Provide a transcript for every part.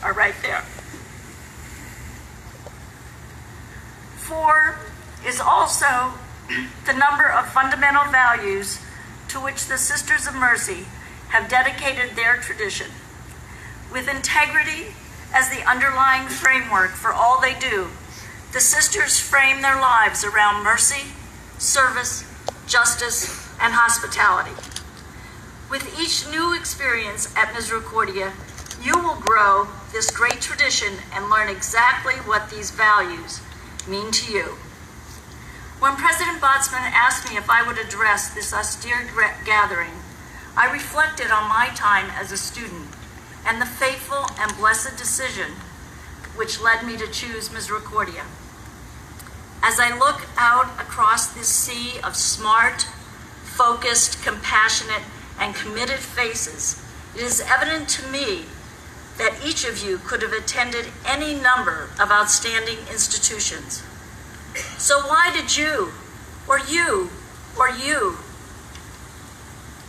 are right there. 4 is also the number of fundamental values to which the Sisters of Mercy have dedicated their tradition. With integrity as the underlying framework for all they do, the sisters frame their lives around mercy, service, justice, and hospitality. With each new experience at Misericordia, you will grow this great tradition and learn exactly what these values mean to you. When President Botsman asked me if I would address this austere gathering, I reflected on my time as a student and the faithful and blessed decision which led me to choose Misericordia. As I look out across this sea of smart, focused, compassionate, and committed faces, it is evident to me that each of you could have attended any number of outstanding institutions. So why did you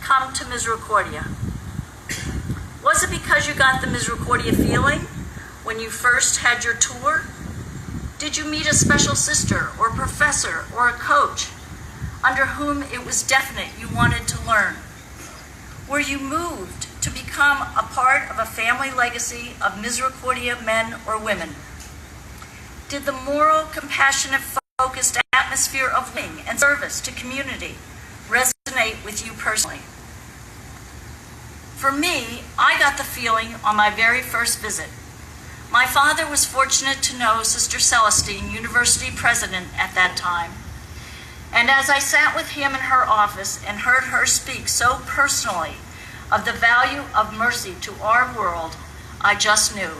come to Misericordia? Was it because you got the Misericordia feeling when you first had your tour? Did you meet a special sister or professor or a coach under whom it was definite you wanted to learn? Were you moved to become a part of a family legacy of Misericordia men or women? Did the moral, compassionate, focused atmosphere of living and service to community resonate with you personally? For me, I got the feeling on my very first visit. My father was fortunate to know Sister Celestine, university president at that time. And as I sat with him in her office and heard her speak so personally of the value of mercy to our world, I just knew.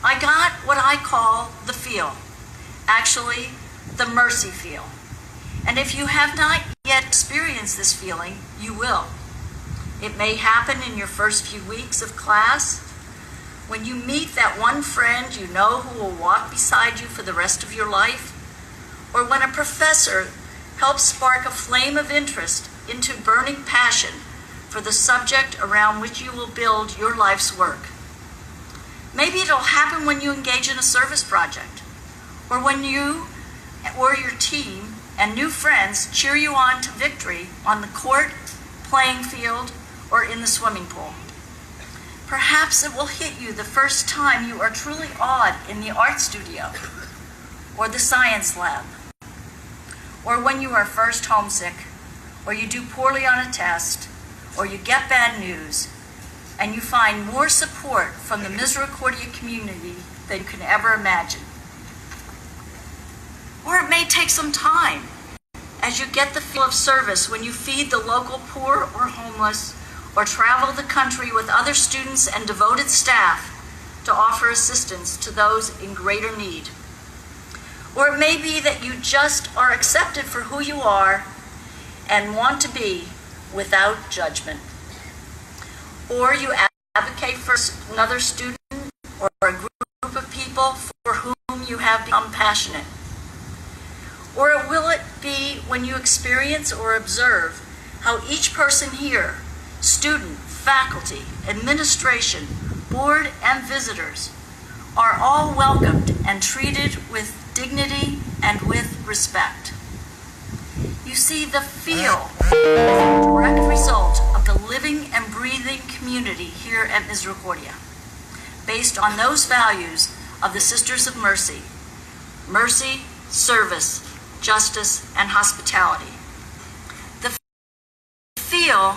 I got what I call the feel, actually the mercy feel. And if you have not yet experienced this feeling, you will. It may happen in your first few weeks of class, when you meet that one friend you know who will walk beside you for the rest of your life, or when a professor helps spark a flame of interest into burning passion for the subject around which you will build your life's work. Maybe it'll happen when you engage in a service project, or when you or your team and new friends cheer you on to victory on the court, playing field, or in the swimming pool. Perhaps it will hit you the first time you are truly awed in the art studio, or the science lab, or when you are first homesick, or you do poorly on a test, or you get bad news, and you find more support from the Misericordia community than you can ever imagine. Or it may take some time as you get the feel of service when you feed the local poor or homeless, or travel the country with other students and devoted staff to offer assistance to those in greater need. Or it may be that you just are accepted for who you are and want to be without judgment. Or you advocate for another student or a group of people for whom you have become passionate. Or will it be when you experience or observe how each person here, student, faculty, administration, board, and visitors, are all welcomed and treated with dignity and with respect. You see, the feel is a direct result of the living and breathing community here at Misericordia, based on those values of the Sisters of Mercy: mercy, service, justice, and hospitality. The feel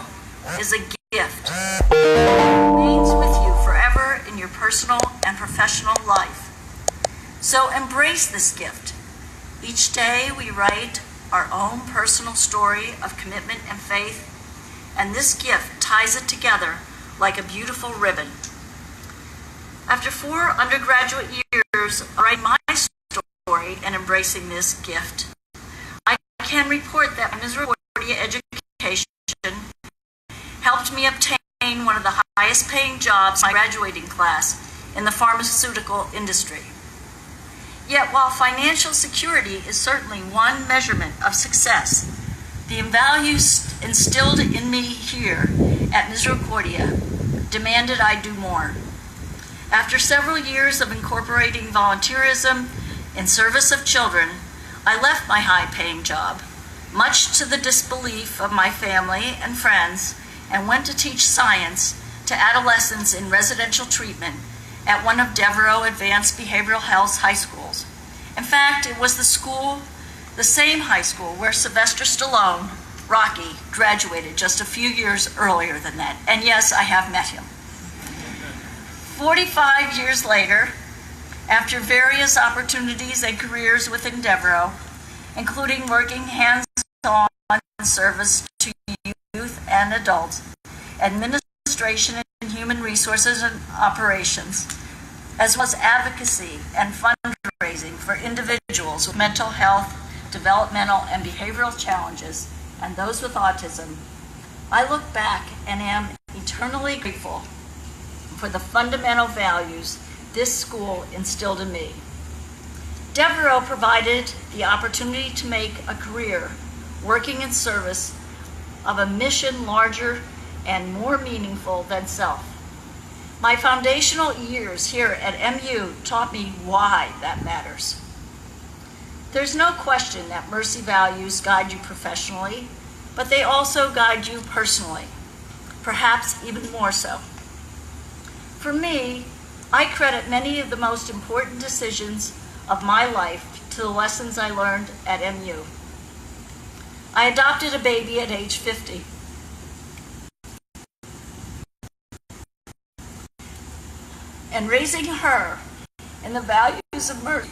is a gift. It remains with you forever in your personal and professional life. So embrace this gift. Each day we write our own personal story of commitment and faith, and this gift ties it together like a beautiful ribbon. After 4 undergraduate years of writing my story and embracing this gift, I can report that Misericordia education helped me obtain one of the highest paying jobs in my graduating class in the pharmaceutical industry. Yet while financial security is certainly one measurement of success, the values instilled in me here at Misericordia demanded I do more. After several years of incorporating volunteerism in service of children, I left my high-paying job, much to the disbelief of my family and friends, and went to teach science to adolescents in residential treatment at one of Devereaux Advanced Behavioral Health high schools. In fact, it was the same high school where Sylvester Stallone, Rocky, graduated just a few years earlier than that. And yes, I have met him. 45 years later, after various opportunities and careers within Devereaux, including working hands-on service to youth and adults, administration and human resources and operations, as well as advocacy and fundraising for individuals with mental health, developmental and behavioral challenges, and those with autism, I look back and am eternally grateful for the fundamental values this school instilled in me. Devereaux provided the opportunity to make a career working in service of a mission larger and more meaningful than self. My foundational years here at MU taught me why that matters. There's no question that Mercy values guide you professionally, but they also guide you personally, perhaps even more so. For me, I credit many of the most important decisions of my life to the lessons I learned at MU. I adopted a baby at age 50. And raising her in the values of mercy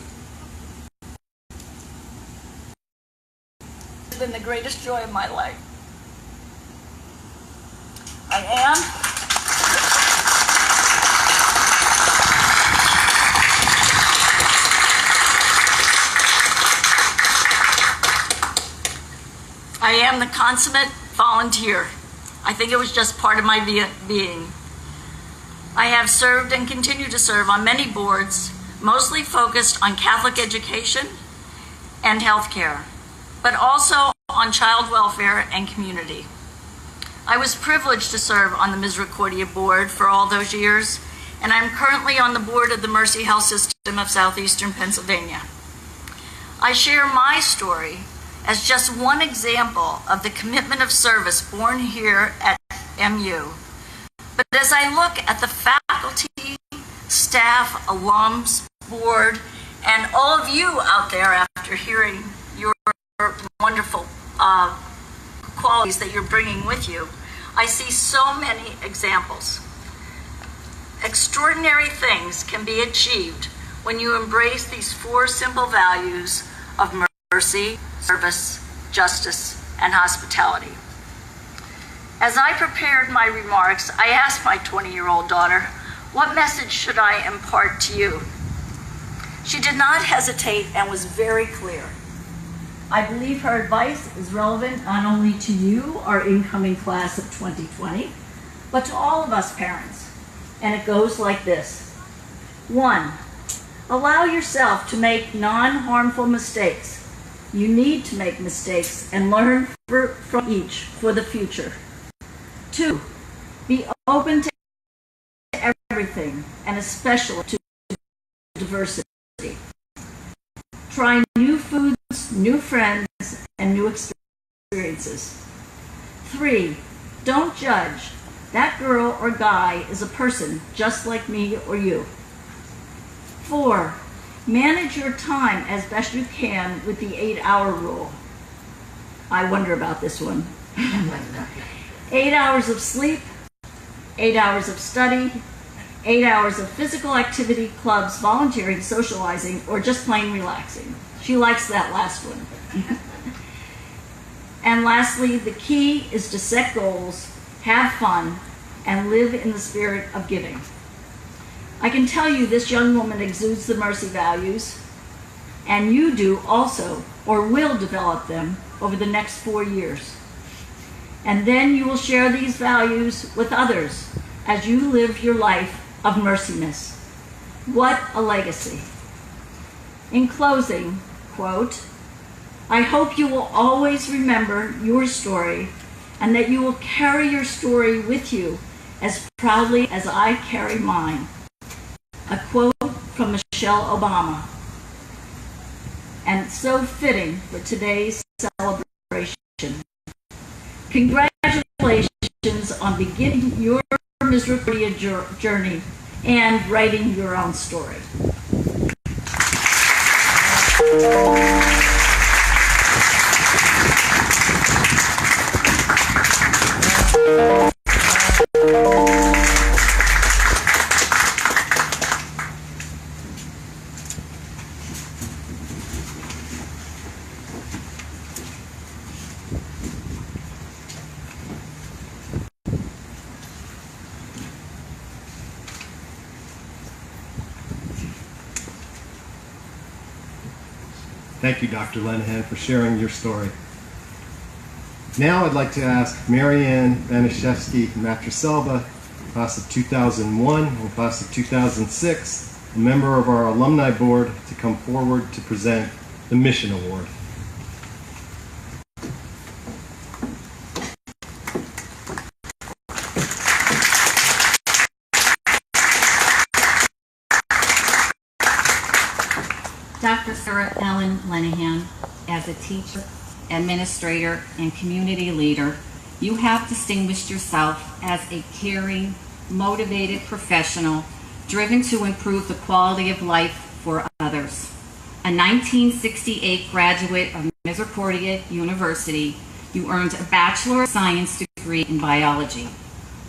has been the greatest joy of my life. I am the consummate volunteer. I think it was just part of my being. I have served and continue to serve on many boards, mostly focused on Catholic education and healthcare, but also on child welfare and community. I was privileged to serve on the Misericordia board for all those years, and I'm currently on the board of the Mercy Health System of Southeastern Pennsylvania. I share my story as just one example of the commitment of service born here at MU. But as I look at the faculty, staff, alums, board, and all of you out there after hearing your wonderful qualities that you're bringing with you, I see so many examples. Extraordinary things can be achieved when you embrace these four simple values of mercy, service, justice, and hospitality. As I prepared my remarks, I asked my 20-year-old daughter, what message should I impart to you? She did not hesitate and was very clear. I believe her advice is relevant not only to you, our incoming class of 2020, but to all of us parents. And it goes like this. 1, allow yourself to make non-harmful mistakes. You need to make mistakes and learn from each for the future. 2, be open to everything, and especially to diversity. Try new foods, new friends, and new experiences. 3, don't judge. That girl or guy is a person just like me or you. 4, manage your time as best you can with the 8-hour rule. I wonder about this one. 8 hours of sleep, 8 hours of study, 8 hours of physical activity, clubs, volunteering, socializing, or just plain relaxing. She likes that last one. And lastly, the key is to set goals, have fun, and live in the spirit of giving. I can tell you this young woman exudes the Mercy values, and you do also, or will develop them over the next 4 years. And then you will share these values with others as you live your life of merciness. What a legacy. In closing, quote, I hope you will always remember your story and that you will carry your story with you as proudly as I carry mine. A quote from Michelle Obama, and so fitting for today's celebration. Congratulations on beginning your Misericordia journey and writing your own story. Thank you, Dr. Lenahan, for sharing your story. Now I'd like to ask Marianne Banishevsky-Matraselva, class of 2001 and class of 2006, a member of our alumni board, to come forward to present the Mission Award. Dr. Sarah Ellen Lenahan, as a teacher, administrator, and community leader, you have distinguished yourself as a caring, motivated professional driven to improve the quality of life for others. A 1968 graduate of Misericordia University, you earned a Bachelor of Science degree in biology.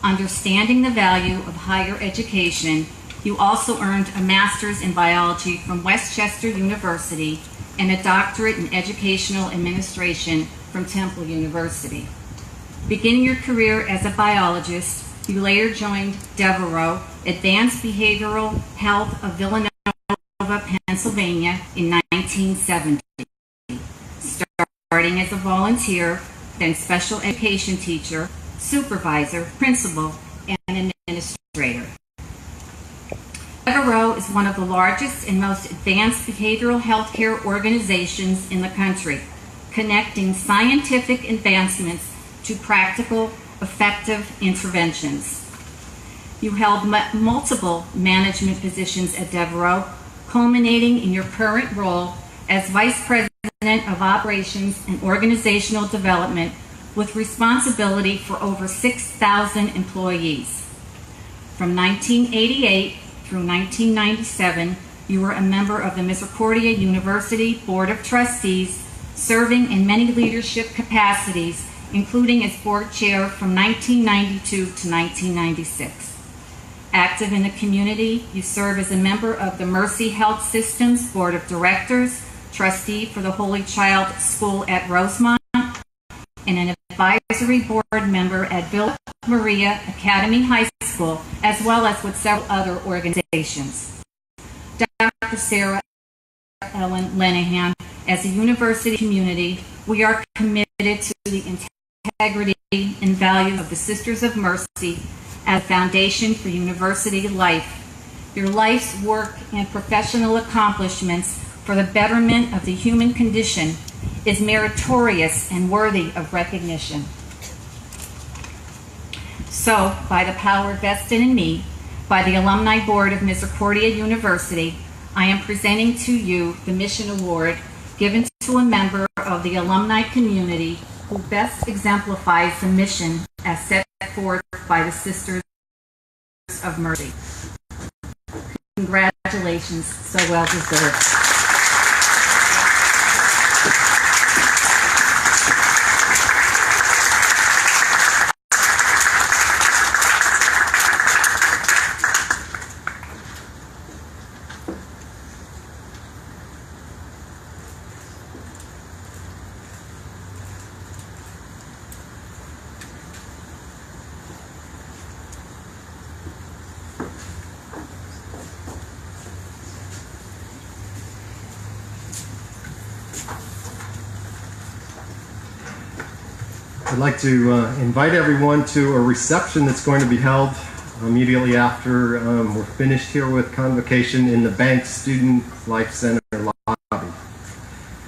Understanding the value of higher education, you also earned a Master's in Biology from Westchester University and a Doctorate in Educational Administration from Temple University. Beginning your career as a biologist, you later joined Devereaux Advanced Behavioral Health of Villanova, Pennsylvania in 1970. Starting as a volunteer, then special education teacher, supervisor, principal, and administrator. Devereaux is one of the largest and most advanced behavioral health care organizations in the country, connecting scientific advancements to practical, effective interventions. You held multiple management positions at Devereaux, culminating in your current role as Vice President of Operations and Organizational Development with responsibility for over 6,000 employees. From 1988 through 1997, you were a member of the Misericordia University Board of Trustees, serving in many leadership capacities, including as board chair from 1992 to 1996. Active in the community, you serve as a member of the Mercy Health Systems Board of Directors, trustee for the Holy Child School at Rosemont, and an advisory board member at Villa Maria Academy High School, as well as with several other organizations. Dr. Sarah Ellen Lenahan, as a university community, we are committed to the integrity and value of the Sisters of Mercy as a foundation for university life. Your life's work and professional accomplishments for the betterment of the human condition is meritorious and worthy of recognition. So, by the power vested in me, by the Alumni Board of Misericordia University, I am presenting to you the Mission Award given to a member of the alumni community who best exemplifies the mission as set forth by the Sisters of Mercy. Congratulations, so well deserved. I'd like to invite everyone to a reception that's going to be held immediately after we're finished here with Convocation in the Bank Student Life Center lobby.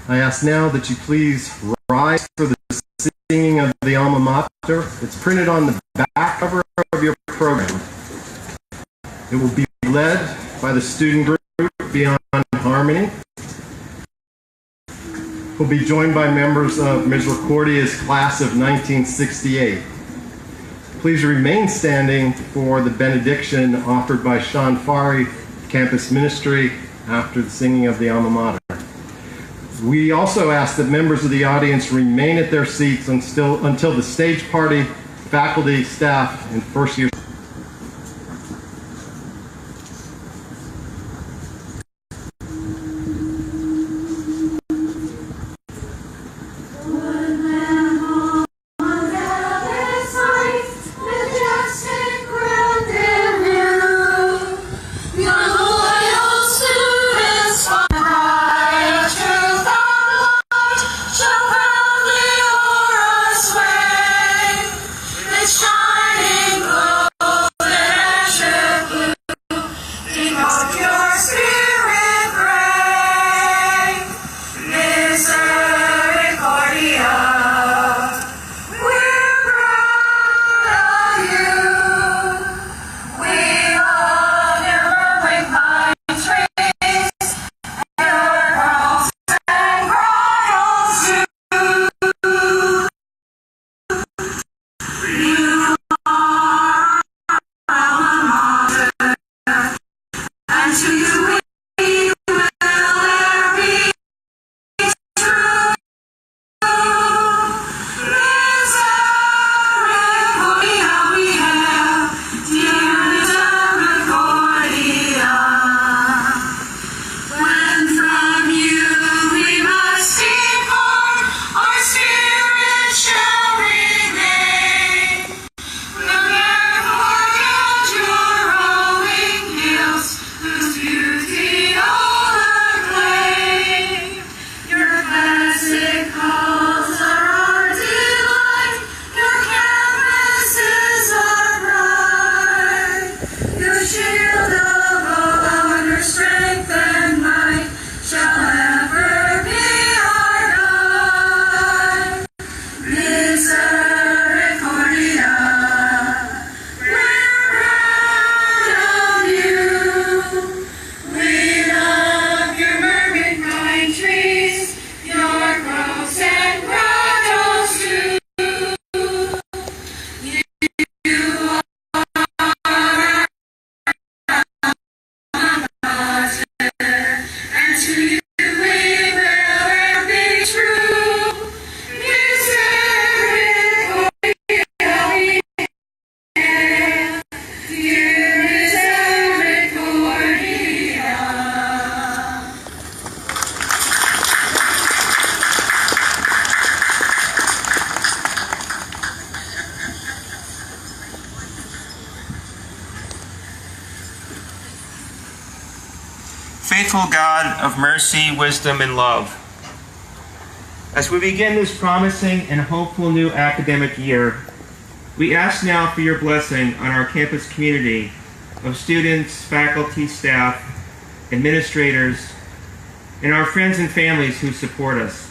I ask now that you please rise for the singing of the alma mater. It's printed on the back cover of your program. It will be led by the student group Beyond Harmony. We'll be joined by members of Misericordia's class of 1968. Please remain standing for the benediction offered by Sean Fari, Campus Ministry, after the singing of the Alma Mater. We also ask that members of the audience remain at their seats until the stage party, faculty, staff, and first year. Faithful God of mercy, wisdom, and love, as we begin this promising and hopeful new academic year, we ask now for your blessing on our campus community of students, faculty, staff, administrators, and our friends and families who support us.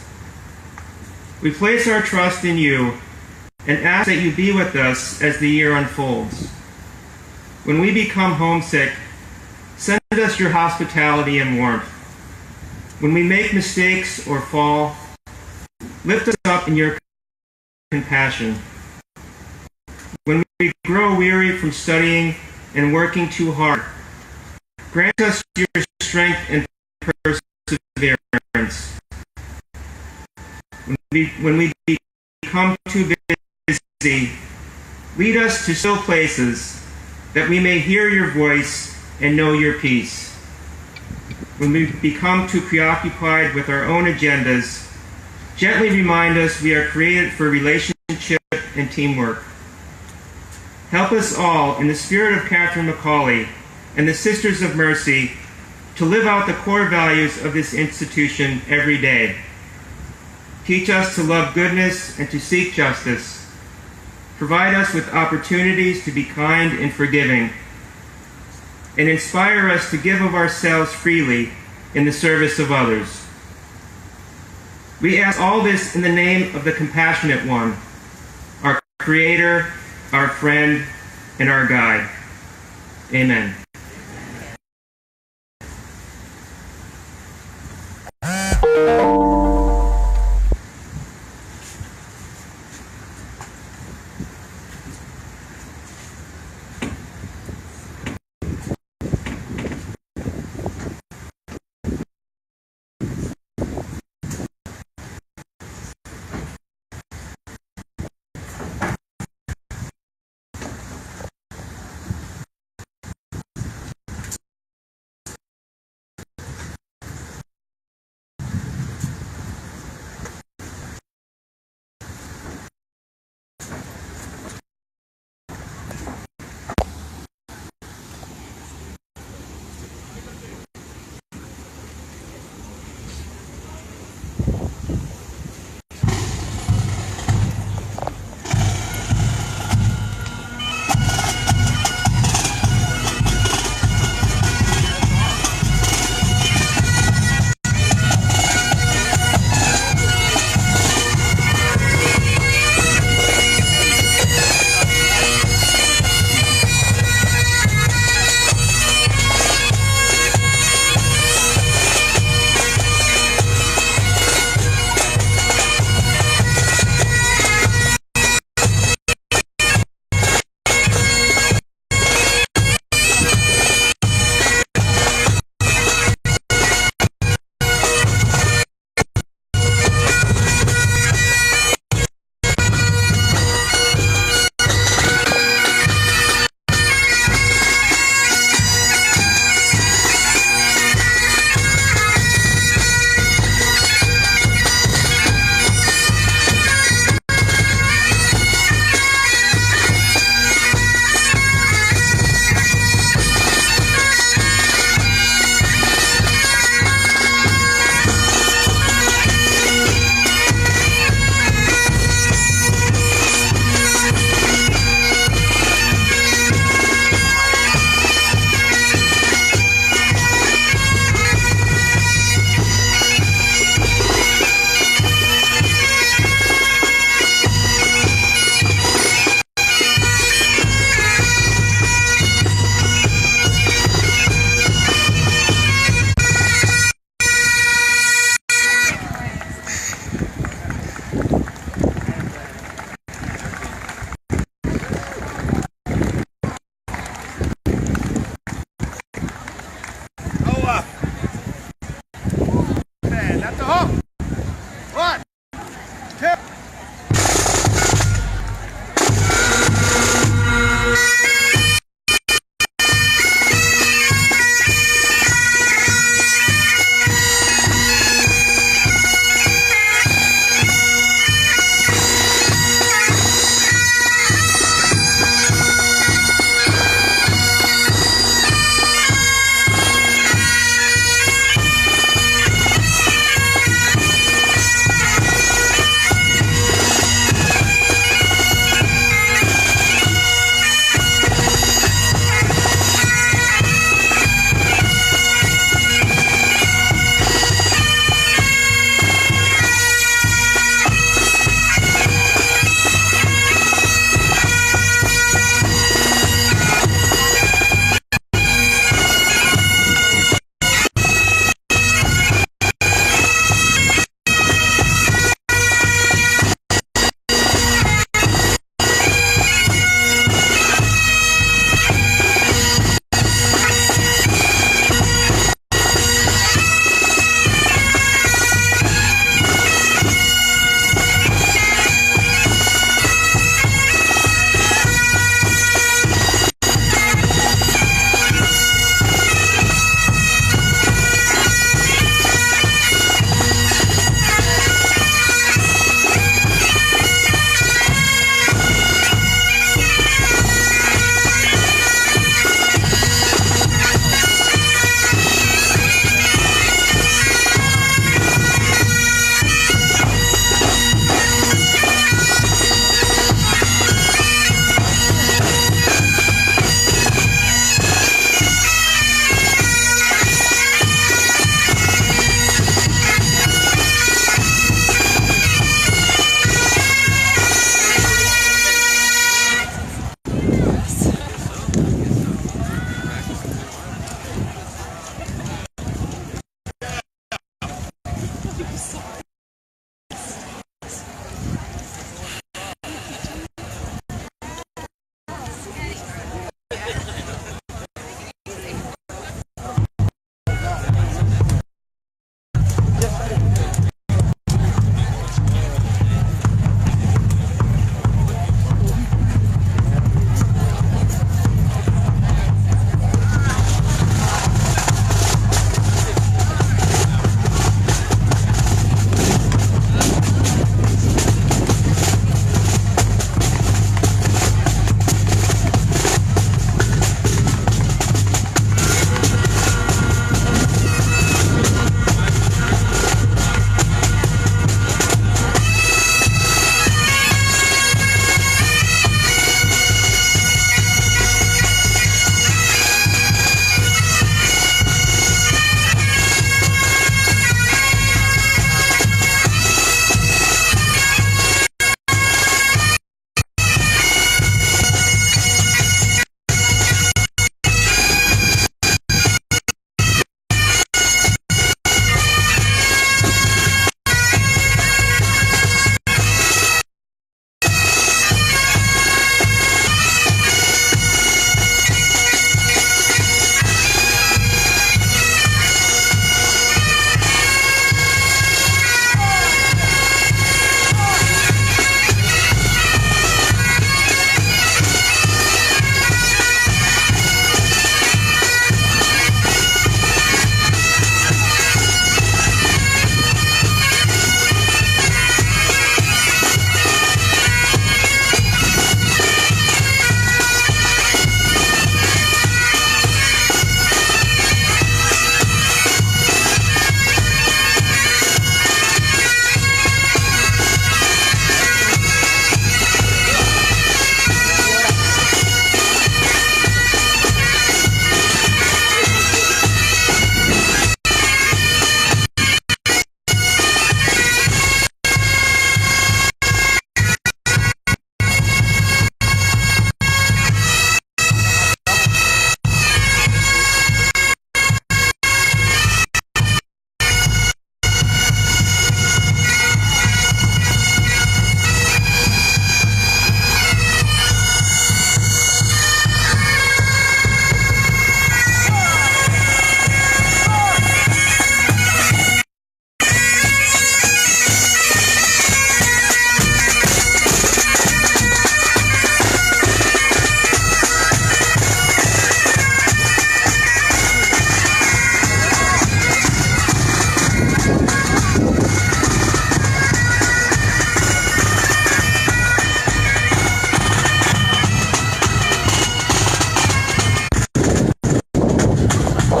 We place our trust in you and ask that you be with us as the year unfolds. When we become homesick, send us your hospitality and warmth. When we make mistakes or fall, lift us up in your compassion. When we grow weary from studying and working too hard, grant us your strength and perseverance. When we become too busy, lead us to still places that we may hear your voice and know your peace. When we become too preoccupied with our own agendas, gently remind us we are created for relationship and teamwork. Help us all, in the spirit of Catherine Macaulay and the Sisters of Mercy, to live out the core values of this institution every day. Teach us to love goodness and to seek justice. Provide us with opportunities to be kind and forgiving, and inspire us to give of ourselves freely in the service of others. We ask all this in the name of the Compassionate One, our Creator, our friend, and our guide. Amen.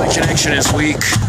My connection is weak.